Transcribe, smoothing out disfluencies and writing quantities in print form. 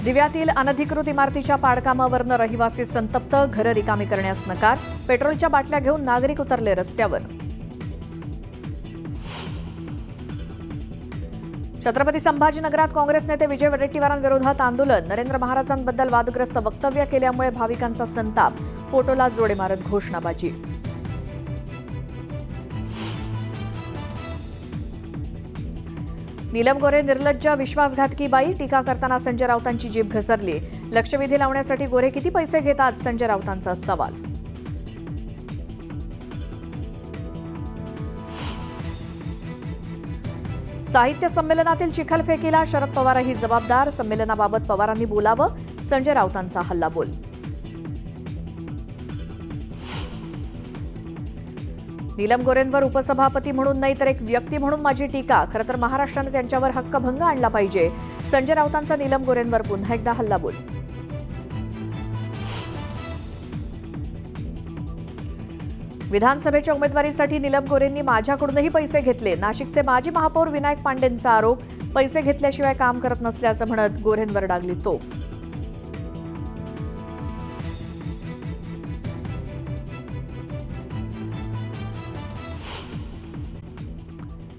दिव्यातील अनधिकृत इमारतीच्या पाडकामावरनं रहिवासी संतप्त, घरं रिकामी करण्यास नकार. पेट्रोलच्या बाटल्या घेऊन नागरिक उतरले रस्त्यावर. छत्रपती संभाजीनगरात काँग्रेस नेते विजय वडेट्टीवारांविरोधात आंदोलन. नरेंद्र महाराजांबद्दल वादग्रस्त वक्तव्य केल्यामुळे भाविकांचा संताप. फोटोला जोडे मारत घोषणाबाजी. नीलम गोरे निर्लज्ज, विश्वासघातकी बाई. टीका करताना संजय राऊतांची जीभ घसरली. लक्षवेधी लावण्यासाठी गोरे किती पैसे घेतात? संजय राऊतांचा सवाल. साहित्य संमेलनातील चिखलफेकीला शरद पवारही जबाबदार. संमेलनाबाबत पवारांनी बोलावं. संजय राऊतांचा हल्लाबोल. नीलम गोरेंवर उपसभापती म्हणून नाही तर एक व्यक्ती म्हणून माझी टीका. खरं तर महाराष्ट्राने त्यांच्यावर हक्कभंग आणला पाहिजे. संजय राऊतांचा नीलम गोरेंवर पुन्हा एकदा हल्लाबोल. विधानसभेच्या उमेदवारीसाठी नीलम गोरेंनी माझ्याकडूनही पैसे घेतले. नाशिकचे माजी महापौर विनायक पांडेंचा आरोप. पैसे घेतल्याशिवाय काम करत नसल्याचं म्हणत गोरेंवर डागली तोफ.